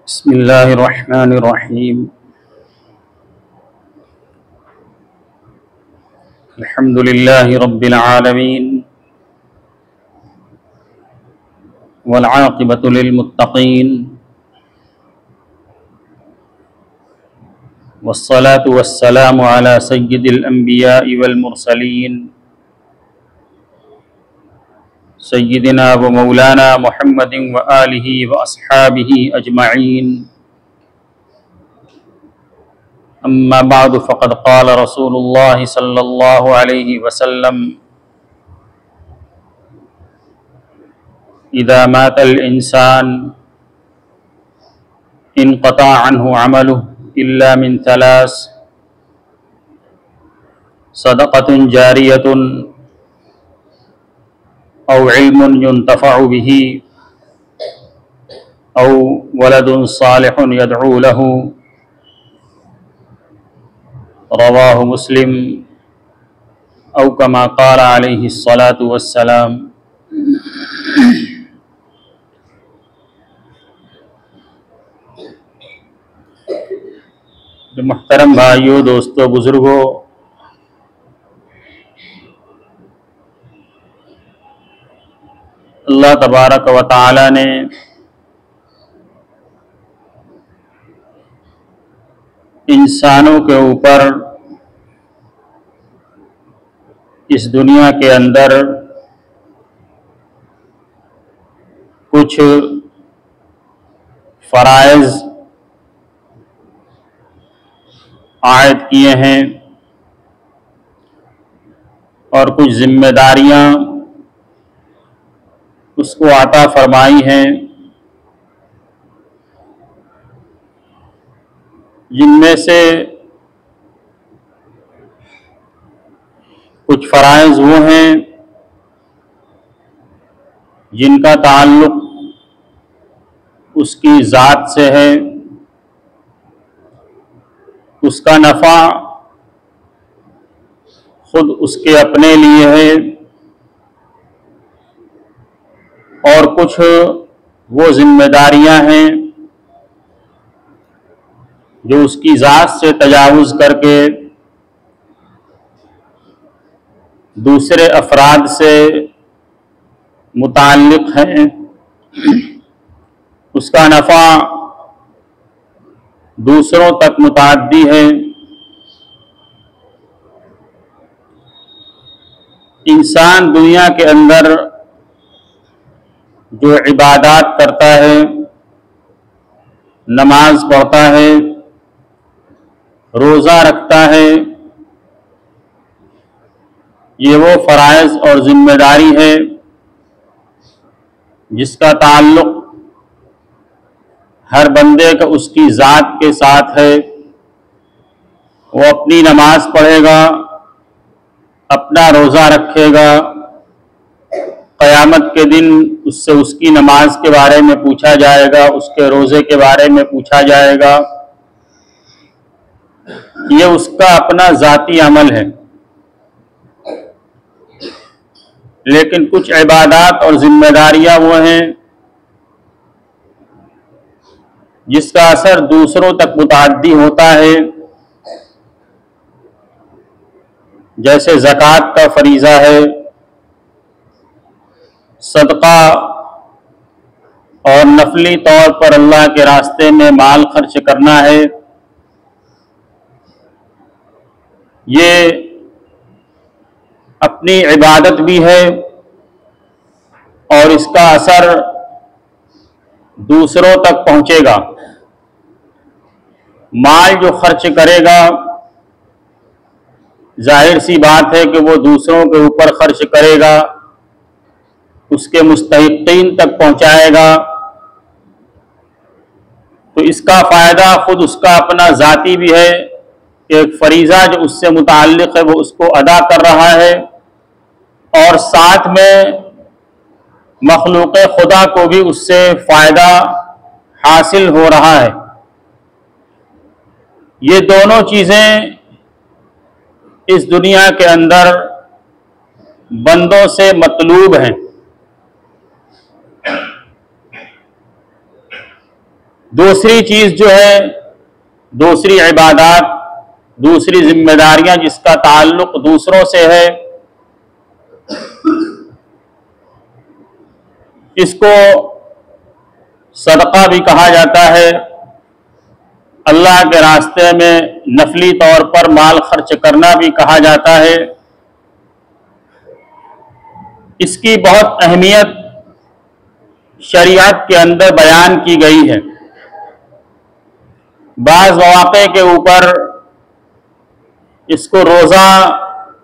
बिस्मिल्लाहिर्रहमानिर्रहीम। अल्हम्दुलिल्लाहि रब्बिल आलमीन वल आक़िबतु लिल मुत्तक़ीन वस्सलातु वस्सलामु अला सय्यिदिल अंबियाइ वल मुरसलीन सय्यिदिना व मौलाना मुहम्मदिन व आलिहि व अस्हाबिहि अजमईन। अम्मा बाद फ़क़द क़ाल रसूलुल्लाह सल्लल्लाहु अलैहि वसल्लम इज़ा मातल इंसान इनक़ता अन्हु अमलुहु इल्ला मिन तलास सदक़तुन जारियतुन औ इल्मुन युन्तफ़अु बिही औ वलदुन सालिहुन यदअू लहू। रवाहु मुस्लिम औ कमा क़ाल अलैहिस्सलातु वस्सलाम। मुहतरम भाइयों, दोस्तों, बुजुर्गों, अल्लाह तबारक व तआला ने इंसानों के ऊपर इस दुनिया के अंदर कुछ फ़राइज़ आयद किए हैं और कुछ जिम्मेदारियां उसको अता फरमाई हैं, जिनमें से कुछ फ़राइज़ वो हैं जिनका ताल्लुक़ उसकी ज़ात से है, उसका नफ़ा खुद उसके अपने लिए है, और कुछ वो जिम्मेदारियां हैं जो उसकी ज़ात से तजावुज़ करके दूसरे अफराद से मुताल्लिक़ हैं। उसका नफ़ा दूसरों तक मुताद्दी है। इंसान दुनिया के अंदर जो इबादत करता है, नमाज पढ़ता है, रोज़ा रखता है, ये वो फ़राइज़ और ज़िम्मेदारी है जिसका ताल्लुक़ हर बंदे का उसकी ज़ात के साथ है। वो अपनी नमाज पढ़ेगा, अपना रोज़ा रखेगा, क़यामत के दिन उससे उसकी नमाज के बारे में पूछा जाएगा, उसके रोज़े के बारे में पूछा जाएगा। ये उसका अपना ज़ाती अमल है। लेकिन कुछ इबादत और ज़िम्मेदारियां वो हैं जिसका असर दूसरों तक मुताद्दी होता है। जैसे ज़कात का फरीज़ा है, सदका और नफली तौर पर अल्लाह के रास्ते में माल खर्च करना है। ये अपनी इबादत भी है और इसका असर दूसरों तक पहुंचेगा। माल जो खर्च करेगा, जाहिर सी बात है कि वो दूसरों के ऊपर खर्च करेगा, उसके मुस्तहिक़ीन तक पहुंचाएगा, तो इसका फ़ायदा खुद उसका अपना ज़ाती भी है। एक फरीज़ा जो उससे मुताल्लिक़ है वो उसको अदा कर रहा है, और साथ में मखलूक़ खुदा को भी उससे फ़ायदा हासिल हो रहा है। ये दोनों चीज़ें इस दुनिया के अंदर बंदों से मतलूब हैं। दूसरी चीज जो है, दूसरी इबादत, दूसरी जिम्मेदारियां जिसका ताल्लुक दूसरों से है, इसको सदका भी कहा जाता है। अल्लाह के रास्ते में नफली तौर पर माल खर्च करना भी कहा जाता है। इसकी बहुत अहमियत शरीयत के अंदर बयान की गई है। बाज़ मौक़े के ऊपर इसको रोज़ा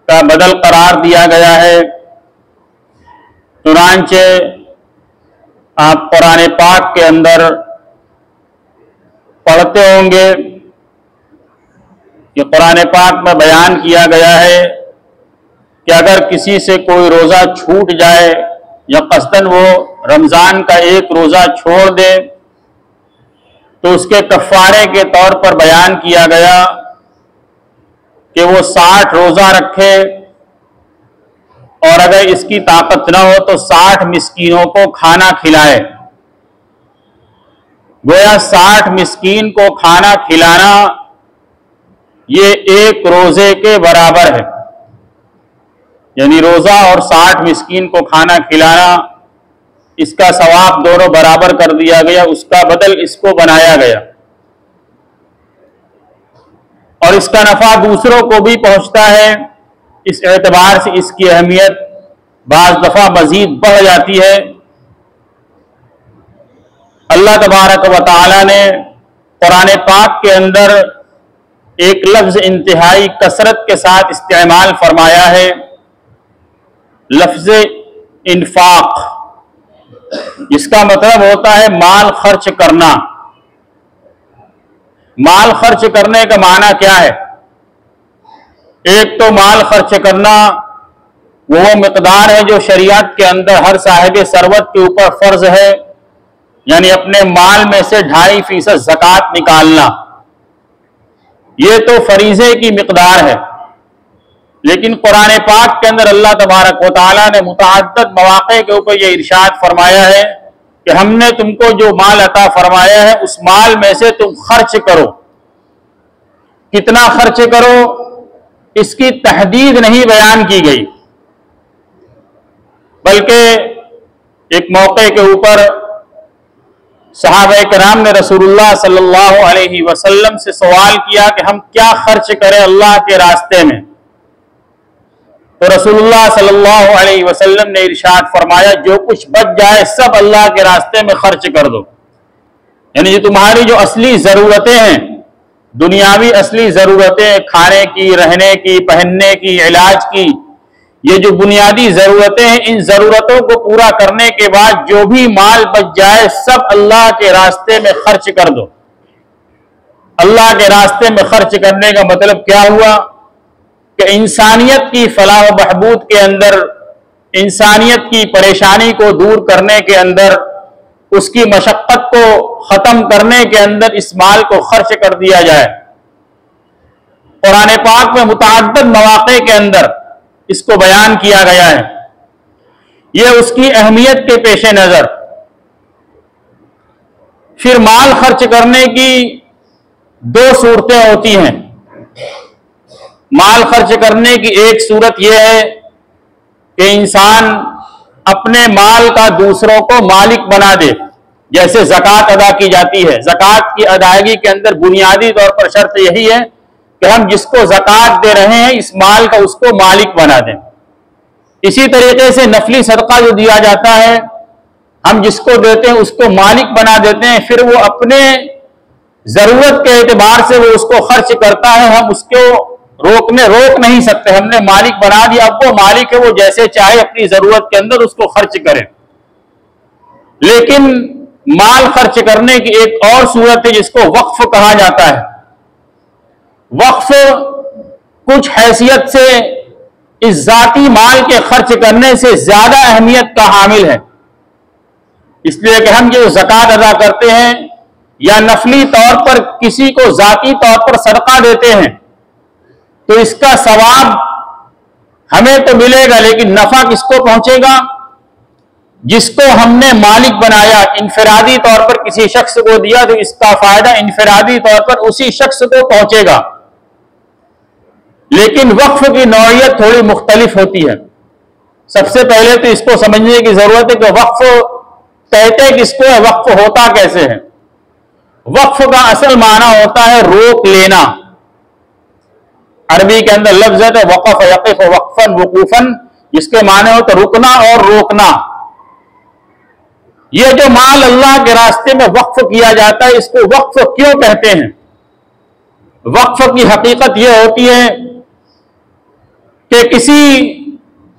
का बदल करार दिया गया है। चुनांचे आप कुरान पाक के अंदर पढ़ते होंगे कि कुरान पाक में बयान किया गया है कि अगर किसी से कोई रोज़ा छूट जाए या कस्दन वो रमज़ान का एक रोज़ा छोड़ दे तो उसके कफ़ारे के तौर पर बयान किया गया कि वो 60 रोज़ा रखे और अगर इसकी ताकत न हो तो 60 मिस्कीनों को खाना खिलाए। गोया 60 मिस्कीन को खाना खिलाना ये एक रोज़े के बराबर है, यानी रोज़ा और 60 मिस्कीन को खाना खिलाना, इसका सवाब दोनों बराबर कर दिया गया, उसका बदल इसको बनाया गया और इसका नफा दूसरों को भी पहुंचता है। इस एतबार से इसकी अहमियत बाज़ दफ़ा मज़ीद बढ़ जाती है। अल्लाह तबारक व तआला ने कुरान पाक के अंदर एक लफ्ज़ इंतहाई कसरत के साथ इस्तेमाल फरमाया है, लफ्ज़ इन्फाक। इसका मतलब होता है माल खर्च करना। माल खर्च करने का माना क्या है? एक तो माल खर्च करना वो मिकदार है जो शरीयत के अंदर हर साहिब सरवत के ऊपर फर्ज है, यानी अपने माल में से 2.5% ज़कात निकालना। ये तो फरीज़े की मिकदार है, लेकिन कुरान पाक के अंदर अल्लाह तबारक व तआला ने मुतअद्दिद मौक़े के ऊपर यह इरशाद फरमाया है कि हमने तुमको जो माल अता फरमाया है उस माल में से तुम खर्च करो। कितना खर्च करो इसकी तहदीद नहीं बयान की गई, बल्कि एक मौके के ऊपर सहाबा-ए-किराम ने रसूलुल्लाह सल्लल्लाहु अलैहि वसल्लम से सवाल किया कि हम क्या खर्च करें अल्लाह के रास्ते में। तो रसूलुल्लाह सल्लल्लाहु अलैहि वसल्लम ने इरशाद फरमाया, जो कुछ बच जाए सब अल्लाह के रास्ते में खर्च कर दो। यानी ये तुम्हारी जो असली ज़रूरतें हैं, दुनियावी असली ज़रूरतें, खाने की, रहने की, पहनने की, इलाज की, ये जो बुनियादी ज़रूरतें हैं, इन ज़रूरतों को पूरा करने के बाद जो भी माल बच जाए सब अल्लाह के रास्ते में खर्च कर दो। अल्लाह के रास्ते में खर्च करने का मतलब क्या हुआ कि इंसानियत की फलाह व बहबूद के अंदर, इंसानियत की परेशानी को दूर करने के अंदर, उसकी मशक्क़त को ख़त्म करने के अंदर इस माल को खर्च कर दिया जाए। कुरान पाक में मुतअद्दिद मौक़े के अंदर इसको बयान किया गया है। यह उसकी अहमियत के पेश नज़र फिर माल खर्च करने की 2 सूरतें होती हैं। माल खर्च करने की एक सूरत यह है कि इंसान अपने माल का दूसरों को मालिक बना दे, जैसे ज़कात अदा की जाती है। ज़कात की अदायगी के अंदर बुनियादी तौर पर शर्त यही है कि हम जिसको ज़कात दे रहे हैं इस माल का उसको मालिक बना दें। इसी तरीके से नफली सदका जो दिया जाता है, हम जिसको देते हैं उसको मालिक बना देते हैं, फिर वो अपने ज़रूरत के एतबार से वो उसको खर्च करता है, हम उसको रोक नहीं सकते। हमने मालिक बना दिया, अब वो मालिक है, वो जैसे चाहे अपनी ज़रूरत के अंदर उसको खर्च करें। लेकिन माल खर्च करने की एक और सूरत है जिसको वक्फ कहा जाता है। वक्फ कुछ हैसियत से इस जाती माल के खर्च करने से ज्यादा अहमियत का हामिल है, इसलिए कि हम जो ज़कात अदा करते हैं या नफली तौर पर किसी को जाती तौर पर सदका देते हैं तो इसका सवाब हमें तो मिलेगा, लेकिन नफा किसको पहुंचेगा? जिसको हमने मालिक बनाया, इनफरादी तौर पर किसी शख्स को दिया, तो इसका फायदा इनफरादी तौर पर उसी शख्स को पहुंचेगा। लेकिन वक्फ की नौइयत थोड़ी मुख्तलिफ होती है। सबसे पहले तो इसको समझने की जरूरत है कि वक्फ कहते किसको है, वक्फ होता कैसे है। वक्फ का असल माना होता है रोक लेना। अरबी के अंदर लफ्ज है वक़फ़ यक़िफ़ वक़फ़न वक़ूफ़न, जिसके माने हो तो रुकना और रोकना। यह जो माल अल्लाह के रास्ते में वक्फ किया जाता है, इसको वक्फ क्यों कहते हैं? वक्फ की हकीकत यह होती है कि किसी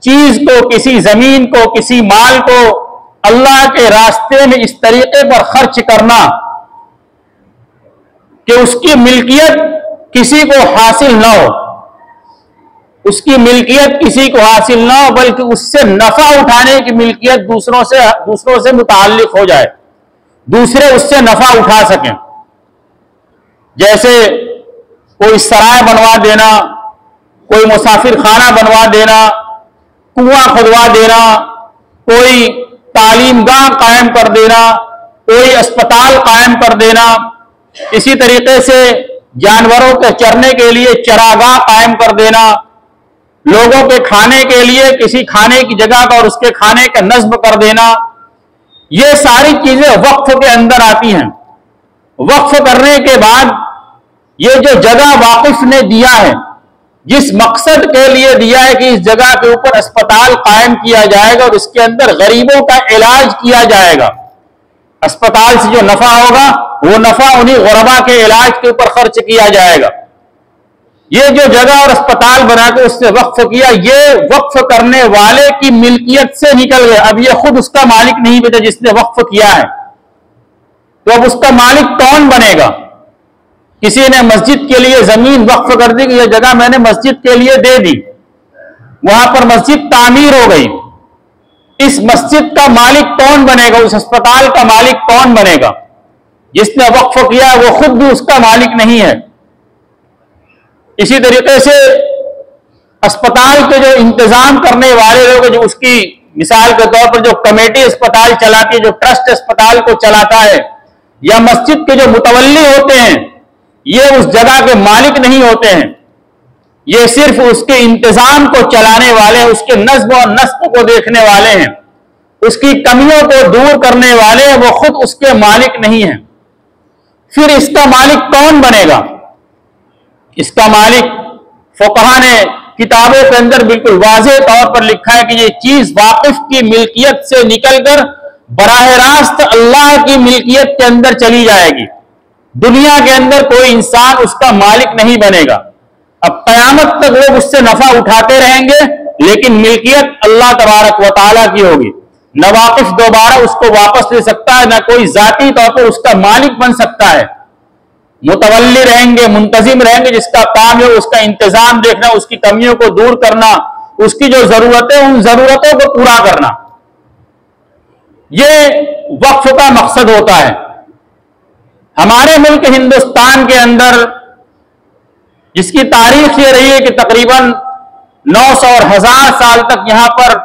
चीज को, किसी जमीन को, किसी माल को अल्लाह के रास्ते में इस तरीके पर खर्च करना कि उसकी मिल्कियत किसी को हासिल न हो, उसकी मिल्कियत किसी को हासिल न हो, बल्कि उससे नफा उठाने की मिल्कियत दूसरों से मुताल्लिक हो जाए, दूसरे उससे नफा उठा सकें। जैसे कोई सराय बनवा देना, कोई मुसाफिर खाना बनवा देना, कुआं खुदवा देना, कोई तालीमगाह कायम कर देना, कोई अस्पताल कायम कर देना, इसी तरीके से जानवरों के चरने के लिए चरागाह कायम कर देना, लोगों के खाने के लिए किसी खाने की जगह का और उसके खाने का नस्ब कर देना, ये सारी चीजें वक्फ के अंदर आती हैं। वक्फ करने के बाद ये जो जगह वाकिफ ने दिया है, जिस मकसद के लिए दिया है कि इस जगह के ऊपर अस्पताल कायम किया जाएगा और इसके अंदर गरीबों का इलाज किया जाएगा, अस्पताल से जो नफा होगा वो नफा उन्हीं गुरबा के इलाज के ऊपर खर्च किया जाएगा। ये जो जगह और अस्पताल बना के उससे वक्फ किया, ये वक्फ करने वाले की मिल्कियत से निकल गया। अब ये खुद उसका मालिक नहीं बचा जिसने वक्फ किया है, तो अब उसका मालिक कौन बनेगा? किसी ने मस्जिद के लिए जमीन वक्फ कर दी कि यह जगह मैंने मस्जिद के लिए दे दी, वहां पर मस्जिद तामीर हो गई, इस मस्जिद का मालिक कौन बनेगा? उस अस्पताल का मालिक कौन बनेगा? जिसने वक्फ किया वो खुद भी उसका मालिक नहीं है। इसी तरीके से अस्पताल के जो इंतजाम करने वाले लोग, जो उसकी मिसाल के तौर पर जो कमेटी अस्पताल चलाती है, जो ट्रस्ट अस्पताल को चलाता है, या मस्जिद के जो मुतवल्ली होते हैं, ये उस जगह के मालिक नहीं होते हैं, ये सिर्फ उसके इंतजाम को चलाने वाले हैं, उसके नज्म और नस्ब को देखने वाले हैं, उसकी कमियों को दूर करने वाले हैं, वो खुद उसके मालिक नहीं है। फिर इसका मालिक कौन बनेगा? इसका मालिक फुकहा ने किताबों के अंदर बिल्कुल वाज़ेह तौर पर लिखा है कि ये चीज वाकिफ की मिल्कियत से निकलकर बराह रास्त अल्लाह की मिल्कियत के अंदर चली जाएगी। दुनिया के अंदर कोई इंसान उसका मालिक नहीं बनेगा। अब कयामत तक लोग उससे नफा उठाते रहेंगे, लेकिन मिल्कियत अल्लाह तबारक व तआला की होगी। न वाकिफ दोबारा उसको वापस ले सकता है, न कोई जाती तौर पर उसका मालिक बन सकता है। मुतवल्ली रहेंगे, मुंतजिम रहेंगे, जिसका काम है उसका इंतजाम देखना, उसकी कमियों को दूर करना, उसकी जो जरूरतें उन जरूरतों को पूरा करना, ये वक्फ का मकसद होता है। हमारे मुल्क हिंदुस्तान के अंदर जिसकी तारीख ये रही है कि तकरीबन 900 और 1000 साल तक यहां पर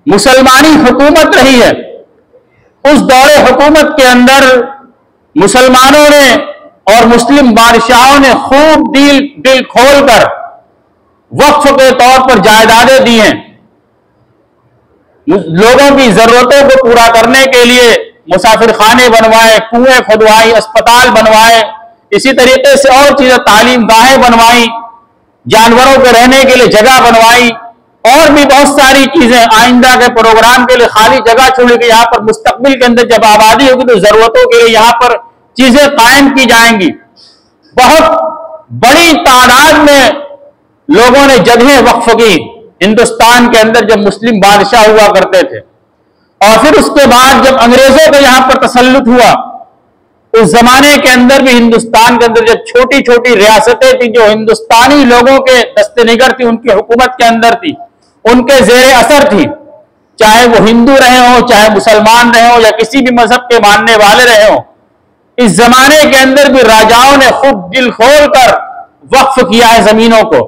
मुसलमानी हुकूमत रही है, उस दौरे हुकूमत के अंदर मुसलमानों ने और मुस्लिम बादशाहों ने खूब दिल खोलकर वक्फ के तौर पर जायदादें दी हैं। लोगों की जरूरतों को पूरा करने के लिए मुसाफिर खाने बनवाए, कुएं खुदवाई, अस्पताल बनवाए, इसी तरीके से और चीजें, तालीम गाहें बनवाई, जानवरों के रहने के लिए जगह बनवाई, और भी बहुत सारी चीजें आइंदा के प्रोग्राम के लिए खाली जगह छोड़ी कि यहां पर मुस्तकबिल के अंदर जब आबादी होगी तो जरूरतों के लिए यहां पर चीजें कायम की जाएंगी। बहुत बड़ी तादाद में लोगों ने जगहें वक्फ की हिंदुस्तान के अंदर जब मुस्लिम बादशाह हुआ करते थे। और फिर उसके बाद जब अंग्रेजों का यहां पर तसल्लुत हुआ, उस जमाने के अंदर भी हिंदुस्तान के अंदर जब छोटी छोटी रियासतें थी जो हिंदुस्तानी लोगों के दस्तनिगर थी, उनकी हुकूमत के अंदर थी, उनके जेर असर थी, चाहे वो हिंदू रहे हो, चाहे मुसलमान रहे हो, या किसी भी मजहब के मानने वाले रहे हो, इस जमाने के अंदर भी राजाओं ने खुद दिल खोल कर वक्फ किया है जमीनों को।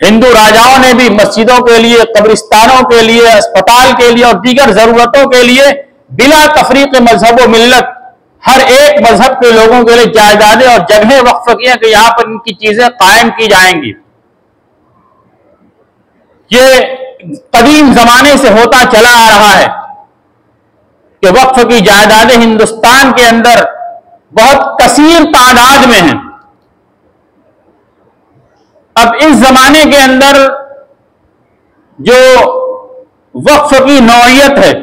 हिंदू राजाओं ने भी मस्जिदों के लिए, कब्रिस्तानों के लिए, अस्पताल के लिए और दीगर जरूरतों के लिए बिला तफरीक मजहब व मिल्लत हर एक मजहब के लोगों के लिए जायदादें और जगहें वक्फ की हैं कि यहां पर इनकी चीजें कायम की जाएंगी। ये कदीम जमाने से होता चला आ रहा है कि वक्फ की जायदादें हिंदुस्तान के अंदर बहुत कसीर तादाद में हैं। अब इस जमाने के अंदर जो वक्फ की नौइयत है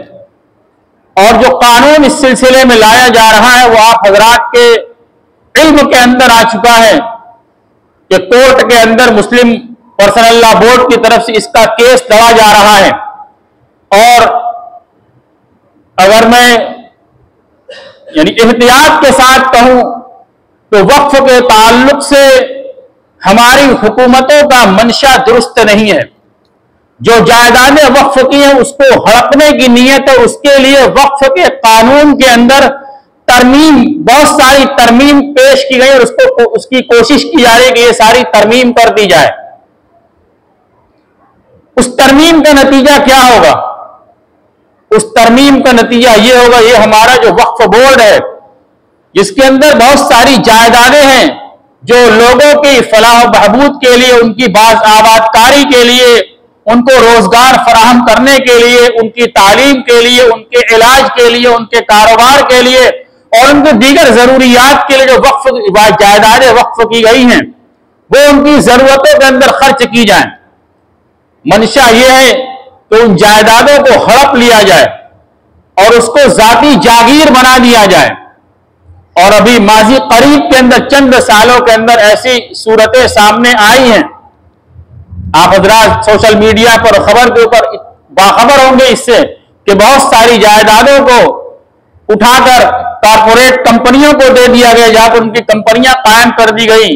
और जो कानून इस सिलसिले में लाया जा रहा है वो आप हजरात के इल्म के अंदर आ चुका है कि कोर्ट के अंदर मुस्लिम पर्सनल लॉ बोर्ड की तरफ से इसका केस लड़ा जा रहा है। और अगर मैं यानी एहतियात के साथ कहूं तो वक्फ के ताल्लुक से हमारी हुकूमतों का मंशा दुरुस्त नहीं है। जो जायदादें वक्फ की हैं उसको हड़पने की नीयत है, उसके लिए वक्फ के कानून के अंदर तरमीम, बहुत सारी तरमीम पेश की गई और उसकी कोशिश की जा रही है कि ये सारी तरमीम कर दी जाए। उस तरमीम का नतीजा क्या होगा? उस तरमीम का नतीजा ये होगा, ये हमारा जो वक्फ बोर्ड है जिसके अंदर बहुत सारी जायदादें हैं जो लोगों की फलाह बहबूद के लिए, उनकी आबादकारी के लिए, उनको रोजगार फराहम करने के लिए, उनकी तालीम के लिए, उनके इलाज के लिए, उनके कारोबार के लिए और उनके दीगर जरूरियात के लिए जो वक्फ जायदादें वक्फ की गई हैं वो उनकी जरूरतों के अंदर खर्च की जाए। मंशा यह है कि उन जायदादों को हड़प लिया जाए और उसको जाती जागीर बना दिया जाए। और अभी माजी करीब के अंदर चंद सालों के अंदर ऐसी सूरतें सामने आई हैं। आप हजरात सोशल मीडिया पर खबर के ऊपर बाखबर होंगे इससे कि बहुत सारी जायदादों को उठाकर कॉर्पोरेट कंपनियों को दे दिया गया, जहां पर उनकी कंपनियां कायम कर दी गई।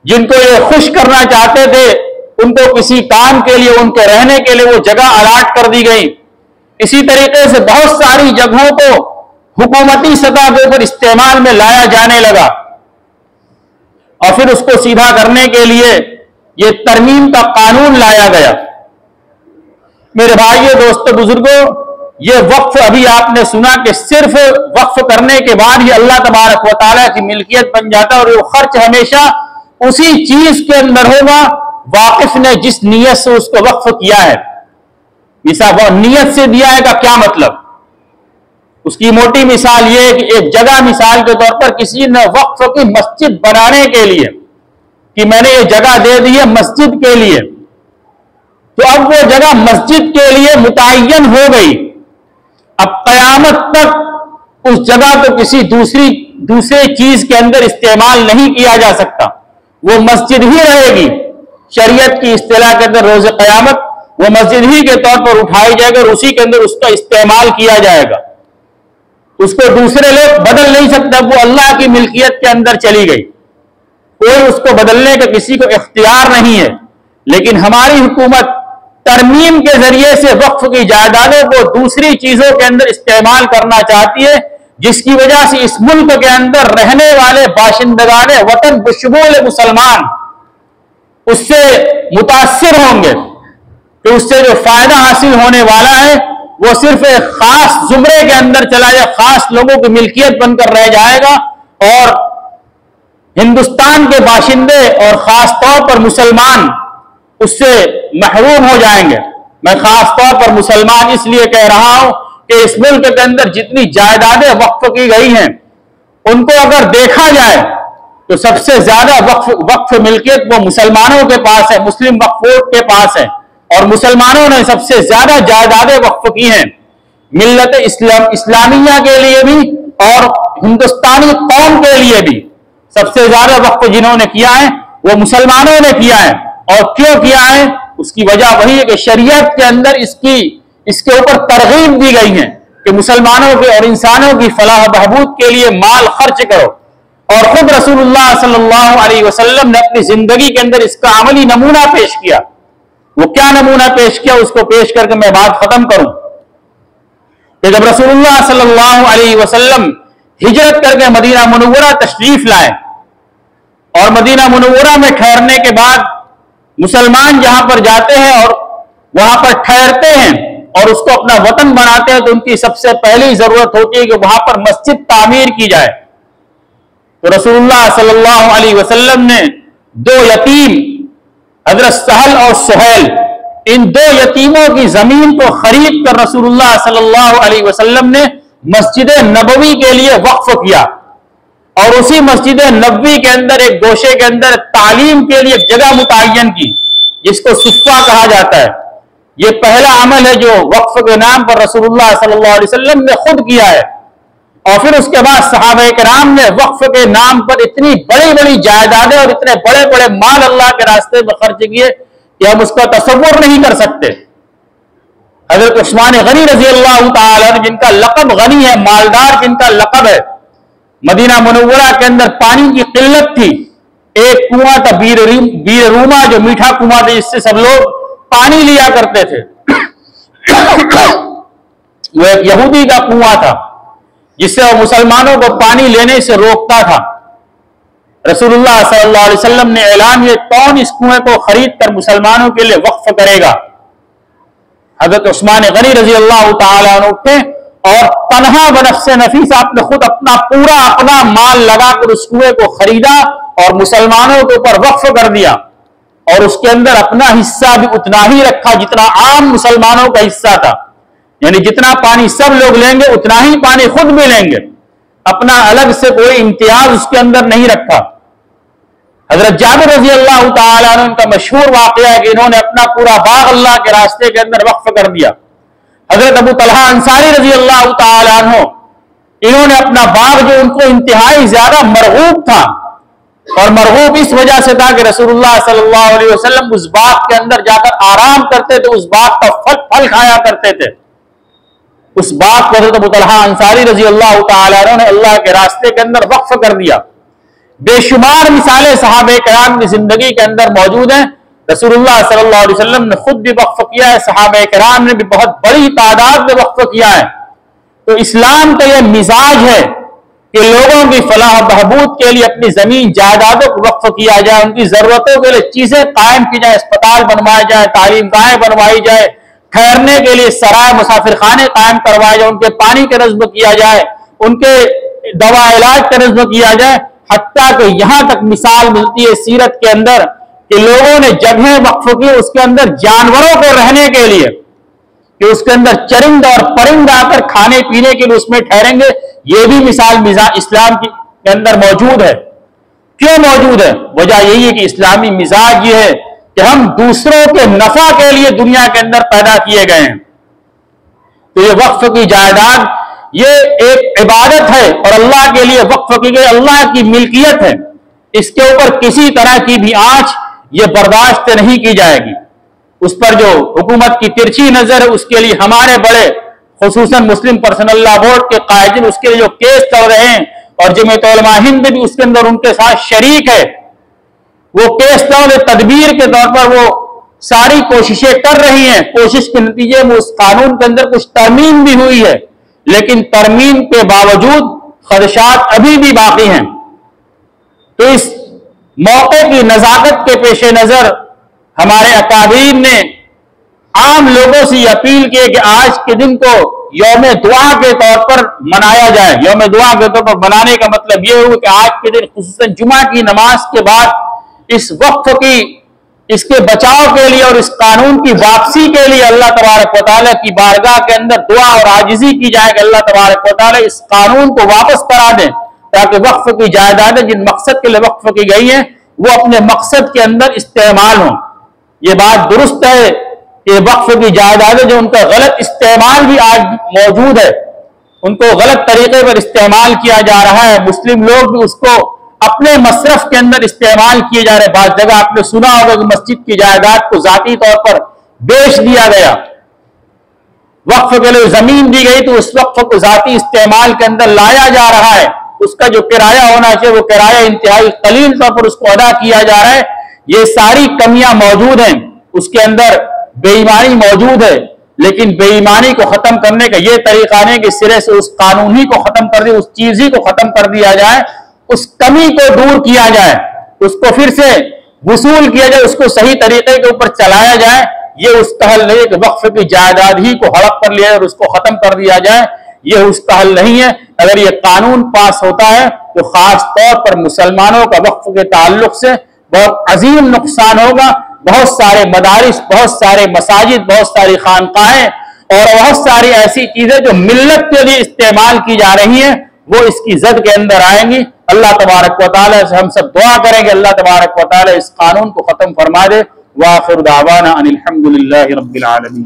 जिनको ये खुश करना चाहते थे उनको किसी काम के लिए, उनके रहने के लिए वो जगह अलाट कर दी गई। इसी तरीके से बहुत सारी जगहों को हुकूमती सतह के ऊपर इस्तेमाल में लाया जाने लगा और फिर उसको सीधा करने के लिए ये तरमीम का कानून लाया गया। मेरे भाइयों, दोस्तों, बुजुर्गों, ये वक्फ अभी आपने सुना कि सिर्फ वक्फ करने के बाद ही अल्लाह तबारक व तआला की मिल्कियत बन जाता है और वो खर्च हमेशा उसी चीज के अंदर होगा वाकिफ ने जिस नीयत से उसको वक्फ किया है। मिसाल नीयत से दिया है का क्या मतलब? उसकी मोटी मिसाल यह है कि एक जगह मिसाल के तौर पर किसी ने वक्फ की मस्जिद बनाने के लिए कि मैंने ये जगह दे दी है मस्जिद के लिए, तो अब वो जगह मस्जिद के लिए मुतय्यन हो गई। अब कयामत तक उस जगह को किसी दूसरे चीज के अंदर इस्तेमाल नहीं किया जा सकता, वो मस्जिद ही रहेगी। शरीयत की इस्तिलाह के अंदर रोज़े कयामत वो मस्जिद ही के तौर पर उठाई जाएगी और उसी के अंदर उसका इस्तेमाल किया जाएगा। उसको दूसरे लोग बदल नहीं सकता, वो अल्लाह की मिल्कियत के अंदर चली गई, कोई उसको बदलने का किसी को इख्तियार नहीं है। लेकिन हमारी हुकूमत तरमीम के जरिए से वक्फ की जायदादों को दूसरी चीजों के अंदर इस्तेमाल करना चाहती है, जिसकी वजह से इस मुल्क के अंदर रहने वाले बाशिंदगान वतन बशमूल मुसलमान उससे मुतासिर होंगे कि उससे जो फायदा हासिल होने वाला है वो सिर्फ एक खास जुमरे के अंदर चला जाए, खास लोगों की मिल्कियत बनकर रह जाएगा और हिंदुस्तान के बाशिंदे और खास तौर पर मुसलमान उससे महरूम हो जाएंगे। मैं खास तौर पर मुसलमान इसलिए कह रहा हूं कि इस मुल्क के अंदर जितनी जायदादें वक्फ की गई हैं उनको अगर देखा जाए तो सबसे ज्यादा वक्फ मिल्कियत वो मुसलमानों के पास है, मुस्लिम वक्फ बोर्ड के पास है और मुसलमानों ने सबसे ज्यादा जायदादें वक्फ की हैं। मिल्लत इस्लामिया के लिए भी और हिंदुस्तानी कौम के लिए भी सबसे ज्यादा वक्फ जिन्होंने किया है वो मुसलमानों ने किया है। और क्यों किया है? उसकी वजह वही है कि शरीयत के अंदर इसके ऊपर तरगीब दी गई है कि मुसलमानों के और इंसानों की फलाह बहबूद के लिए माल खर्च करो। और खुद रसूलुल्लाह सल्लल्लाहु अलैहि वसल्लम ने अपनी जिंदगी के अंदर इसका अमली नमूना पेश किया। वो क्या नमूना पेश किया उसको पेश करके मैं बात खत्म करूं कि जब रसूलुल्लाह सल्लल्लाहु अलैहि वसल्लम हिजरत करके मदीना मुनव्वरा तशरीफ लाए और मदीना मुनव्वरा में ठहरने के बाद मुसलमान जहां पर जाते हैं और वहां पर ठहरते हैं और उसको अपना वतन बनाते हैं, तो उनकी सबसे पहली जरूरत होती है कि वहां पर मस्जिद तामीर की जाए। तो रसूलुल्लाह सल्लल्लाहु अलैहि वसल्लम ने दो यतीम, हजरत सहल और सुहैल, इन दो यतीमों की जमीन को खरीद कर रसूलुल्लाह सल्लल्लाहु अलैहि वसल्लम ने मस्जिद नबवी के लिए वक्फ किया। और उसी मस्जिद नबवी के अंदर एक गोशे के अंदर तालीम के लिए एक जगह मुतय्यन की, जिसको सुफ़ा कहा जाता है। यह पहला अमल है जो वक्फ के नाम पर रसूलुल्लाह सल्लल्लाहु अलैहि वसल्लम ने खुद किया है। और फिर उसके बाद सहाबा किराम ने वक्फ के नाम पर इतनी बड़ी बड़ी जायदादें और इतने बड़े बड़े माल अल्लाह के रास्ते में खर्च किए कि हम उसका तसव्वुर नहीं कर सकते। हजरत उस्मान गनी रजी अल्लाह तआला, जिनका लक़ब गनी है, मालदार जिनका लक़ब है, मदीना मुनव्वरा के अंदर पानी की किल्लत थी। एक कुआं था बीर रूमा, जो मीठा कुआं था जिससे सब लोग पानी लिया करते थे। वो एक यहूदी का कुआं था जिससे वो मुसलमानों को पानी लेने से रोकता था। रसूलुल्लाह सल्लल्लाहु अलैहि वसल्लम ने ऐलान किया, कौन इस कुएं को खरीद कर मुसलमानों के लिए वक्फ करेगा। हजरत उस्मान गनी रजी अल्लाह तआला अन्हु उठे और तन्हा बनफ्से नफीस आपने खुद अपना माल लगाकर उस कुएं को खरीदा और मुसलमानों के ऊपर वक्फ कर दिया। और उसके अंदर अपना हिस्सा भी उतना ही रखा जितना आम मुसलमानों का हिस्सा था, यानी जितना पानी सब लोग लेंगे उतना ही पानी खुद भी लेंगे। अपना अलग से कोई इम्तियाज उसके अंदर नहीं रखा। हजरत जाबिर रजी अल्लाह तआला अन्हु का मशहूर वाकया है कि इन्होंने अपना पूरा बाग अल्लाह के रास्ते के अंदर वक्फ कर दिया। हजरत अबू तलहा अंसारी रजी अल्लाह तआला अन्हु, इन्होंने अपना बाग जो उनको इंतहाई ज्यादा मरगूब था, और मरगूब इस वजह से था कि रसूलुल्लाह सल्लल्लाहु अलैहि वसल्लम उस बाग के अंदर जाकर आराम करते थे, उस बाग का फल खाया करते थे। उस बाग को हजरत अबू तलहा अंसारी रजी अल्लाह तआला अन्हु ने अल्लाह के रास्ते के अंदर वक्फ कर दिया। बेशुमार मिसालें सहाबे किराम की जिंदगी के अंदर मौजूद हैं। रसूलुल्लाह सल्लल्लाहु अलैहि वसल्लम ने खुद भी वक्फ किया है, सहाबे किराम ने भी बहुत बड़ी तादाद में वक्फ किया है। तो इस्लाम का यह मिजाज है कि लोगों की फलाह बहबूद के लिए अपनी जमीन जायदादों को वक्फ किया जाए, उनकी जरूरतों के लिए चीजें कायम की जाए, अस्पताल बनवाए जाए, तालीम गाहें बनवाई जाए, ठहरने के लिए सराय मुसाफिर खाने कायम करवाए जाए, उनके पानी का नज़्म किया जाए, उनके दवा इलाज का नज़्म किया जाए। हत्ता कि यहां तक मिसाल मिलती है सीरत के अंदर कि लोगों ने जगह वक्फ की उसके अंदर जानवरों को रहने के लिए, कि उसके अंदर चरिंद और परिंद आकर खाने पीने के लिए उसमें ठहरेंगे। यह भी मिसाल इस्लाम के अंदर मौजूद है। क्यों मौजूद है? वजह यही है कि इस्लामी मिजाज ये है कि हम दूसरों के नफा के लिए दुनिया के अंदर पैदा किए गए हैं। तो ये वक्फ की जायदाद ये एक इबादत है और अल्लाह के लिए वक्फ की गई अल्लाह की मिल्कियत है। इसके ऊपर किसी तरह की भी आंच ये बर्दाश्त नहीं की जाएगी। उस पर जो हुकूमत की तिरछी नजर है उसके लिए हमारे बड़े खुसूसन मुस्लिम पर्सनल लॉ बोर्ड के कायदीन उसके लिए जो केस चल रहे हैं और जमीयत उलमा हिंद भी उसके अंदर उनके साथ शरीक है, वो केस तदबीर के तौर पर वो सारी कोशिशें कर रही हैं। कोशिश के नतीजे में उस कानून के अंदर कुछ तरमीम भी हुई है, लेकिन तरमीम के बावजूद खदशात अभी भी बाकी हैं। तो इस मौके की नजाकत के पेश नजर हमारे अकाबीर ने आम लोगों से अपील की कि आज के दिन को यौम दुआ के तौर पर मनाया जाए। यौम दुआ के तौर पर मनाने का मतलब यह हुआ कि आज के दिन खुसूसन जुमा की नमाज के बाद इस वक्फ की इसके बचाव के लिए और इस कानून की वापसी के लिए अल्लाह तबारक व तआला की बारगाह के अंदर दुआ और आजिज़ी की जाए कि अल्लाह तबारक व तआला इस कानून को वापस करा दें, ताकि वक्फ की जायदादें जिन मकसद के लिए वक्फ की गई हैं वो अपने मकसद के अंदर इस्तेमाल हों। ये बात दुरुस्त है कि वक्फ की जायदादें जो उनका गलत इस्तेमाल भी आज मौजूद है, उनको गलत तरीके पर इस्तेमाल किया जा रहा है। मुस्लिम लोग भी उसको अपने मसरफ के अंदर इस्तेमाल किए जा रहे। बाद जगह आपने सुना होगा कि मस्जिद की जायदाद को जाती तौर पर बेच दिया गया, वक्फ के लिए जमीन दी गई तो उस वक्फ को जाती इस्तेमाल के अंदर लाया जा रहा है। उसका जो किराया होना चाहिए वो किराया इंतहाई कलील तौर पर उसको अदा किया जा रहा है। ये सारी कमियां मौजूद हैं, उसके अंदर बेईमानी मौजूद है, लेकिन बेईमानी को खत्म करने का यह तरीका नहीं कि सिरे से उस कानून ही को खत्म कर दिया, उस चीज ही को खत्म कर दिया जाए, उस कमी को दूर किया जाए, उसको फिर से वसूल किया जाए, उसको सही तरीके के ऊपर चलाया जाए। ये उसका हल नहीं है कि वक्फ की जायदाद ही को हड़प कर लिया और उसको खत्म कर दिया जाए, ये उसका हल नहीं है। अगर ये कानून पास होता है तो खास तौर पर मुसलमानों का वक्फ के ताल्लुक से बहुत अजीम नुकसान होगा। बहुत सारे मदारिस, बहुत सारे मसाजिद, बहुत सारी खानकाहें और बहुत सारी ऐसी चीजें जो मिल्लत के लिए इस्तेमाल की जा रही हैं, वो इसकी जद के अंदर आएंगी। अल्लाह तबारक व तआला से हम सब दुआ करेंगे, अल्लाह तबारक व तआला इस कानून को खत्म फरमा दे। वाखिर दावाना अनिल हम्दुलिल्लाहि रब्बिल आलमीन।